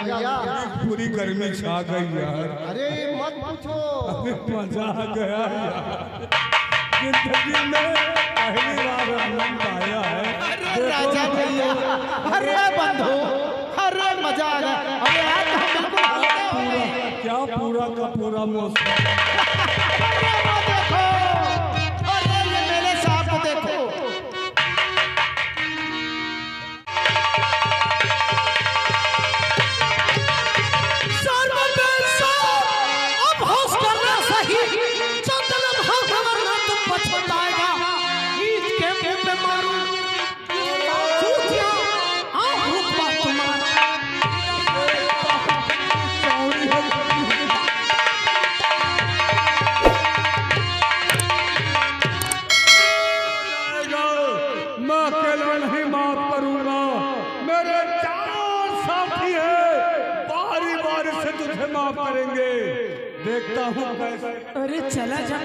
भैया पूरी गर्मी छा गई यार। अरे मत पूछो, मजा आ गया यार, जिंदगी में पहली बार आनंद आया है। अरे राजा भैया, अरे बंधु, अरे मजा आ गया। अरे आज हम बिल्कुल क्या पूरा का पूरा मौसम। अरे वो देखो, अरे ये मेरे साथ को देखो। अब होश करना सही, चंदन भाग वरना तुम पछताएगा। ईद के मुंह पे मारूं, चूतिया आँख रुकवा तुम्हारा। मैं अकेला नहीं माफ करूंगा, मेरे चार साथी हैं, बारी बारी से तुझे माफ करेंगे। देखता हूँ कैसे। अरे चला जा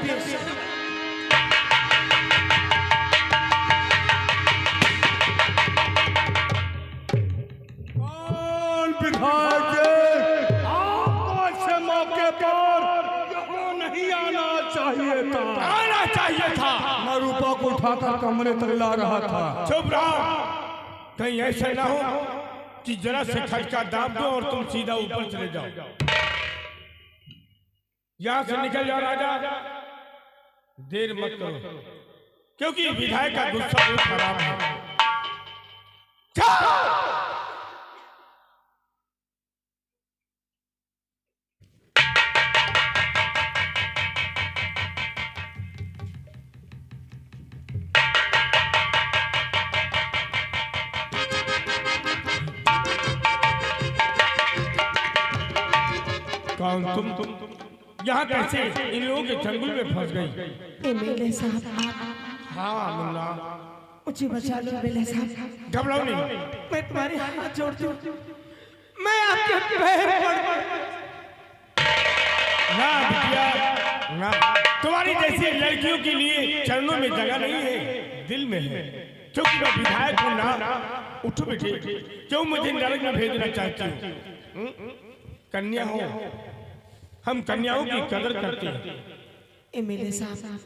कौन विधायक जी, आपको ऐसे मौके पर यहाँ नहीं आना चाहिए था। आना चाहिए था। मैं रूपा को उठाकर कमरे तक ला रहा था। चुप रहो, कहीं ऐसा ना हो कि जरा से खटका दाब दो और तुम सीधा ऊपर चले जाओ। यहाँ से निकल जाओ राजा, देर मत करो, क्योंकि विधायक का गुस्सा बहुत खराब है। कौन तुम यहाँ कैसे इन लोगों के चंगुल में फंस गई? एमएलए साहब आप हाँ मुन्ना, मुझे बचा लो एमएलए साहब। घबराओ नहीं। मैं तुम्हारे हाथ जोड़ती हूँ, मैं आपके पैर पड़। ना बिटिया ना, तुम्हारी जैसी लड़कियों के लिए चरणों में जगह नहीं है, दिल में है। क्योंकि मैं विधायक हूँ ना। उठो बेटे, क्यों मुझे नरक में भेजना चाहती हूँ? कन्या हो, हम कन्याओं की कदर करते हैं। एमएलए साहब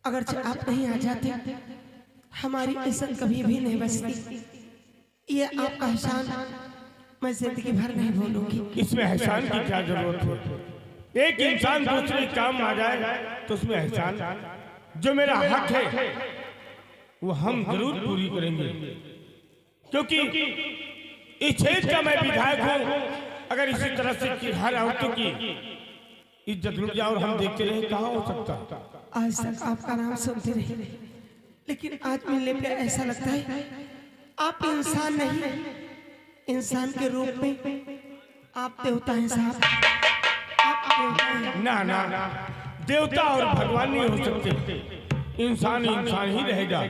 अगर आप नहीं आ जाते हमारी इज्जत कभी भी नहीं बचती। ये आपका एहसान मैं जिंदगी भर नहीं भूलूंगी। इसमें एहसान की क्या जरूरत है? एक इंसान दूसरे काम आ जाए तो उसमें एहसान, जो मेरा हक है वो हम जरूर पूरी करेंगे, क्योंकि इस क्षेत्र का मैं विधायक हूँ। अगर इसी तरह से हर औरतों की इज्जत लुट जाए और हम देखते रहे, कहाँ हो सकता? आज तक आपका नाम सुनते रहे, लेकिन आज मिलने पे ऐसा लगता है आप इंसान नहीं, इंसान के रूप में आप देवता हैं साहब। आप देवता हैं। ना ना ना, देवता और भगवान नहीं हो सकते, इंसान इंसान ही रहेगा।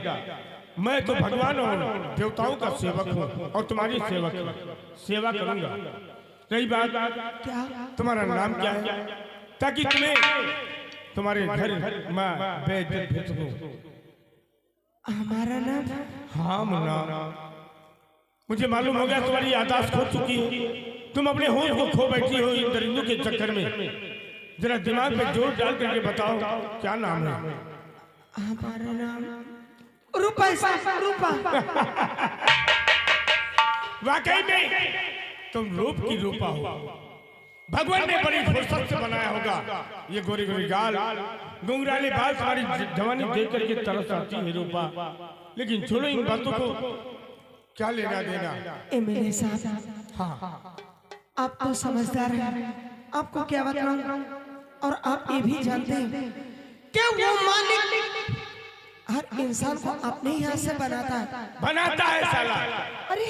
मैं तो भगवान और देवताओं का सेवक हूँ और तुम्हारी सेवा करूंगा। रही बात क्या तुम्हारा नाम क्या है, ताकि तुम्हें तुम्हारे घर मैं बेइज्जत भेज सकूं? हमारा नाम? हाँ मुन्ना, मुझे मालूम हो गया तुम्हारी याददाश्त खो चुकी है। तुम अपने होश को खो बैठी हो इन दरिंदों के चक्कर में। जरा दिमाग पे जोर डाल करके बताओ क्या नाम है? हमारा नाम रूपा साहब, रूपा। वाकई में तुम रूप की रूपा हो। भगवान ने बड़ी फुर्सत से बनाया होगा। ये गोरी गोरी गाल, घुंघराले बाल, सारी जवानी देख करके तरस आती है रूपा। लेकिन छोड़ो इन बातों को, क्या लेना देना। एमएलए साहब हाँ, आप तो समझदार हैं, आपको क्या बताऊं। और आप ये भी जानते हैं कि वो मालिक हर इंसान को अपने ही हाथ से बनाता है साला। अरे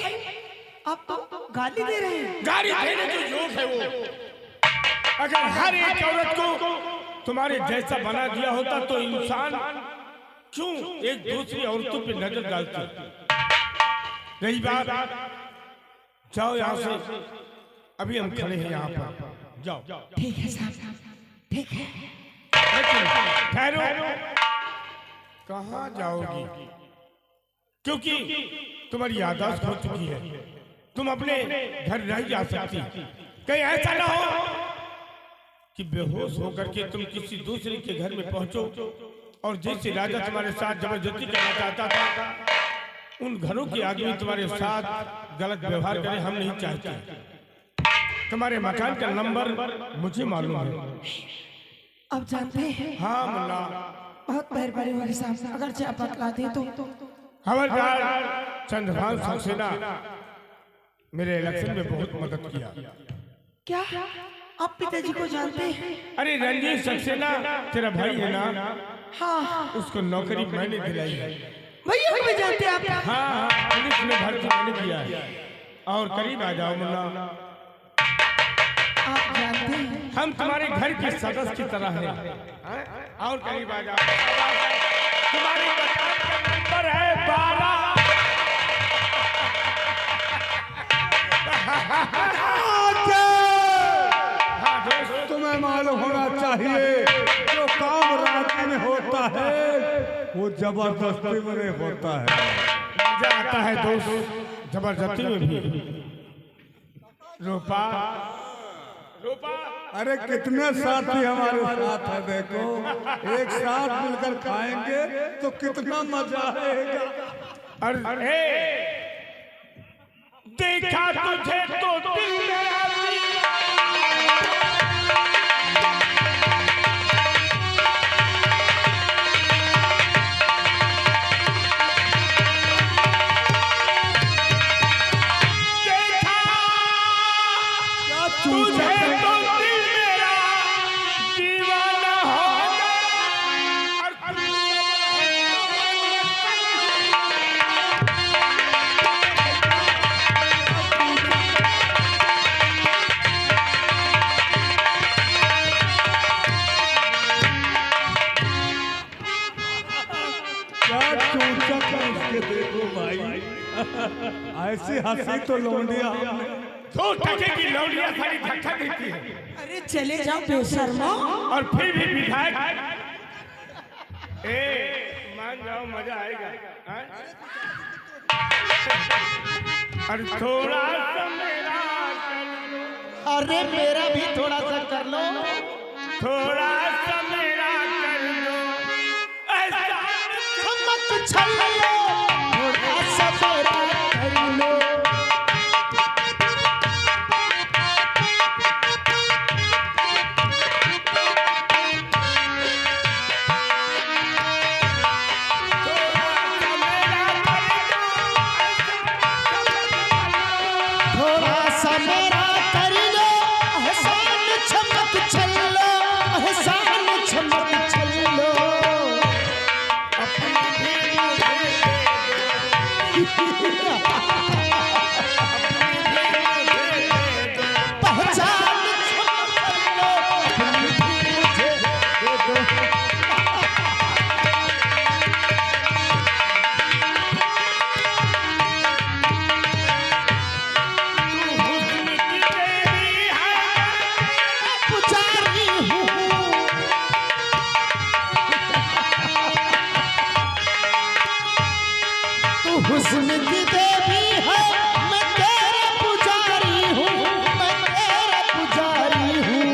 आप तो गाली दे रहे हैं। गाली देने जो योग है वो, अगर हर एक औरत को तुम्हारे जैसा बना दिया होता तो इंसान क्यों एक दूसरी औरतों पे नजर डालते? रही बात, जाओ यहाँ से, अभी हम खड़े हैं यहाँ पर, जाओ। ठीक है साहब, ठीक है। ठहरो, कहाँ जाओगी? क्योंकि तुम्हारी याददाश्त हो चुकी है। तुम अपने घर नहीं जा सकती। कहीं ऐसा ना हो कि बेहोश होकर के तुम किसी दूसरे के घर में पहुंचो और जैसे राजा तुम्हारे साथ जबरदस्ती करना चाहता था, उन घरों की आदमी तुम्हारे साथ गलत व्यवहार करे। हम नहीं चाहते। तुम्हारे मकान का नंबर मुझे मालूम है। अब जानते हैं। हाँ मुन्ना, बहुत मेहरबानी होगी साहब, अगर चाहे आप बतला दें तो। खबरदार, चंद्रभान सक्सेना मेरे इलेक्शन में बहुत मदद किया। क्या आप पिताजी को जानते हैं? अरे रणजीत सक्सेना तेरा भाई है ना? हाँ, उसको नौकरी मैंने दिलाई है। भैया को भी जानते हैं आप? हाँ, पुलिस में भर्ती मैंने किया है। और करीब आ जाओ मुन्ना, आप जानते हैं हम तुम्हारे घर के सदस्य की तरह हैं। और करीब आ जाओ। तुम्हारी मकान का नंबर है 12। तुम्हें मालूम होना चाहिए जो काम रात में होता है वो जबरदस्ती में नहीं होता है। मजा आता है दोस्त जबरदस्ती में भी। रूपा रूपा, अरे कितने साथी हमारे साथ है, देखो एक साथ मिलकर खाएंगे तो कितना मजा आएगा। अरे देखा तुझे तो दिल में आती। देखो भाई, ऐसी हंसी तो लौंडिया की लौंडिया सारी धक्का देती है। अरे चले जाओ बेशर्मा। और फिर भी विधायक मान जाओ, मजा आएगा। और थोड़ा सा मेरा कर लो। अरे मेरा भी थोड़ा सा कर लो। थोड़ा सा मेरा कर लो। ऐसा चमक छल लो, थोड़ा सा मेरा कर लो। हुस्न की देवी है, मैं तेरा पुजारी हूँ, मैं तेरा पुजारी हूँ।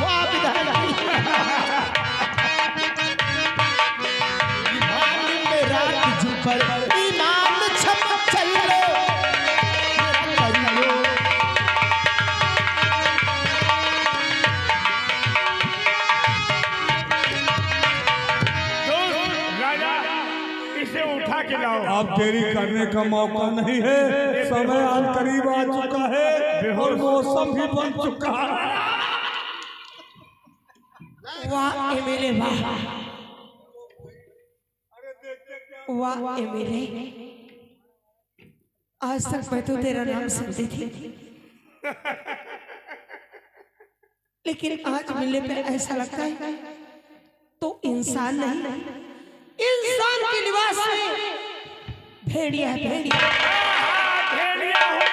वाह विधायक, ईमान मेरा तुझ पर, ईमान छमक चल लो, मेरा कर लो। इसे उठा के लाओ। अब देरी करने का मौका नहीं है, समय आज करीब आ चुका है और मौसम भी बन चुका है। वाह एमएलए वाह, वाह एमएलए, आज तक मैं तो तेरा नाम सुनती थी, लेकिन आज मिलने पे ऐसा लगता है तो इंसान नहीं, इंसान के लिबास में भेड़िया है, भेड़िया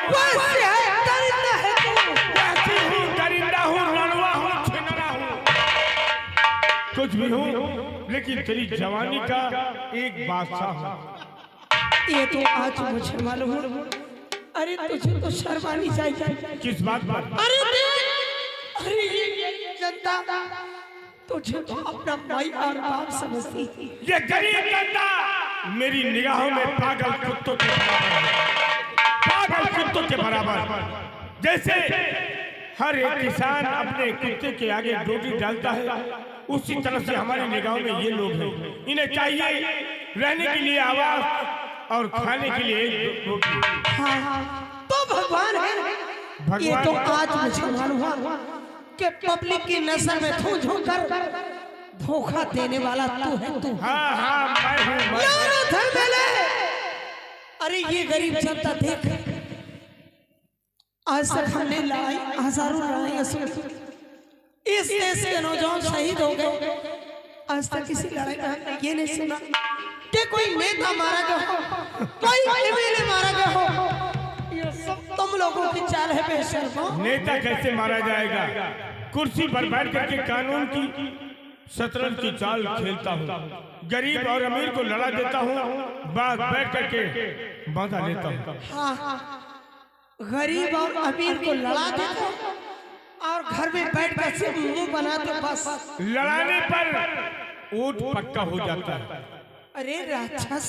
वैसे है, दरिंदा है तू। वैसे हूँ, दरिंदा हूँ, लड़वा हूँ, छिनरा हूँ, कुछ भी हूँ, लेकिन तेरी जवानी का एक बादशाह हूँ। ये तो आज मुझे मालूम है। अरे तुझे तो शर्म आनी चाहिए। किस बात पर? अरे अरे ये जनता तुझे तो अपना भाई और बाप समझती। ये गरीब जनता मेरी निगाहों में पागल कुत्तों के बराबर है, पागल कुत्तों के बराबर। जैसे हर एक किसान अपने कुत्ते के आगे रोटी डालता है, उसी तरह से हमारी निगाहों में ये लोग हैं। इन्हें चाहिए रहने के लिए आवास और खाने के लिए एक रोटी। हाँ तो भगवान है। ये तो आज मुझे मालूम हुआ कि पब्लिक की नजर में थू झू कर धोखा देने वाला तू है। तू हाँ हाँ मैं हूँ। अरे ये गरीब जनता देख, आज तक हमने लड़ाई हजारों लड़ाई इस देश के नौजवान शहीद हो गए। आज तक किसी लड़ाई में हमने ये नहीं सुना कि कोई नेता मारा गया हो, कोई एमएलए मारा गया हो। ये सब तुम लोगों की चाल है बेशर्मो। नेता कैसे मारा जाएगा? कुर्सी पर बैठ करके कानून की शतरंज की चाल खेलता हूँ, गरीब और अमीर को लड़ा देता हूँ, बात बैठ करके बांधा लेता हूँ। हाँ गरीब और अमीर को लड़ा देते और घर में बैठ कर सिर्फ मुंह बनाते बस। लड़ाने पर ऊंट पक्का हो जाता है। अरे राक्षस,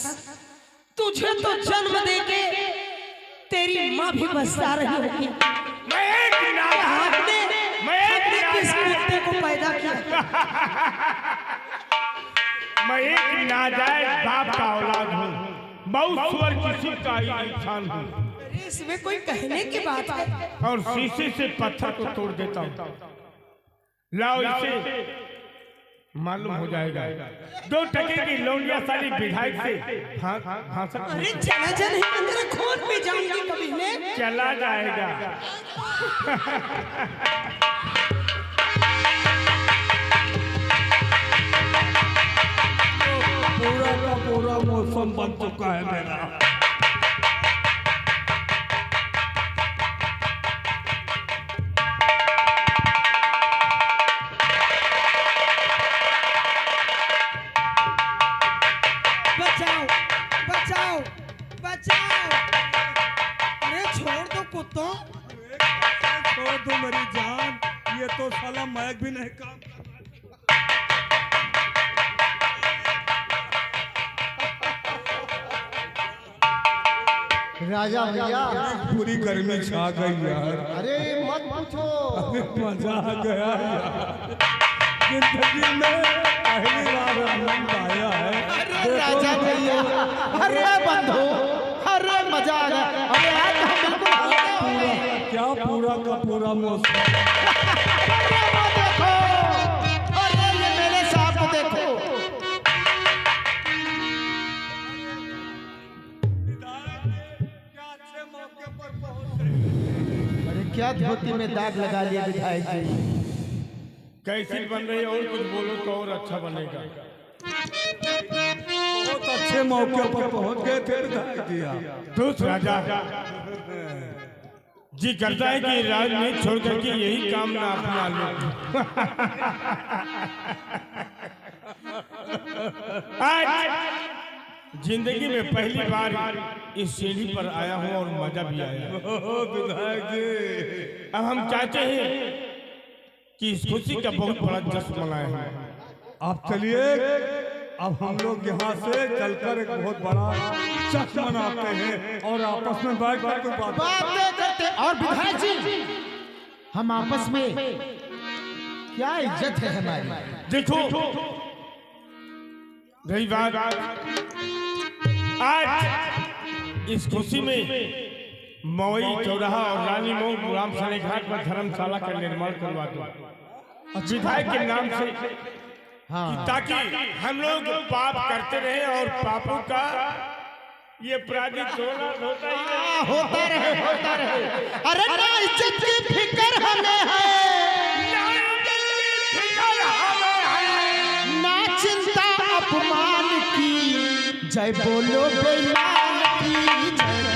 तुझे तो जन्म देके तेरी माँ भी बसा रही होगी। आपने किस कुत्ते को पैदा किया? मैं एक नाजायज बाप का औलाद हूँ, बहुत सुअर किसी का ही इंसान हूँ। इसमें कोई कहने की बात है? और शीशे से पत्थर को तोड़ देता हूँ। लाओ इसे, मालूम हो जाएगा। 2 टके की लौंडिया साली विधायक से भाषण। अरे चला जा, नहीं तो तेरे खून पे जाऊंगी कभी मैं। चला जाएगा। पूरा का पूरा मौसम बन चुका है मेरा। बचाओ बचाओ बचाओ। अरे छोड़ दो कुत्तों। छोड़ दो मेरी जान, ये तो साला मैक भी नहीं काम कर राजा भैया, पूरी गर्मी छा गई यार। अरे मत पूछो, मजा आ गया यार, जिंदगी में पहली बार आनंद आया है। अरे राजा भैया, अरे बंधु, अरे मजा आ गया। अरे आज हम बिल्कुल पूरा क्या पूरा का पूरा मौसम। अरे वो देखो, अरे ये मेरे साथ देखो। अरे क्या धोती में दाग लगा लिया विधायक जी। कैसी बन रही है? और कुछ बोलो तो और अच्छा बनेगा। बहुत अच्छे मौके पर पहुंच गए थे विधायक जी आप। दूस राजा जी करता है कि राजनीति छोड़ करके यही काम ना अपना लो। आज जिंदगी में पहली बार इस सीढ़ी पर आया हूँ और मजा भी आया। विधायक जी, अब हम चाहते हैं कि इस खुशी का बहुत बड़ा जश्न मनाएं। आप चलिए, अब हम लोग यहाँ से चलकर एक बहुत बड़ा जश्न मनाते हैं और आपस में बैठ कर कोई बातें करते। और विधायक जी, हम आपस में क्या इज्जत है हमारी। देखो रही बात, आज इस खुशी में मवई चौराहा और रानी मोह राम सने घाट पर धर्मशाला का निर्माण करवा दो विधायक के नाम से, हाँ, ताकि हम लोग पाप करते रहे और पापों का ये अपराधिक होता ही रहे। होता रहे, होता रहे। अरे ना इज्जत की फिक्र हमें है, ना चिंता अपमान की, जय बोलो बेईमान की, जय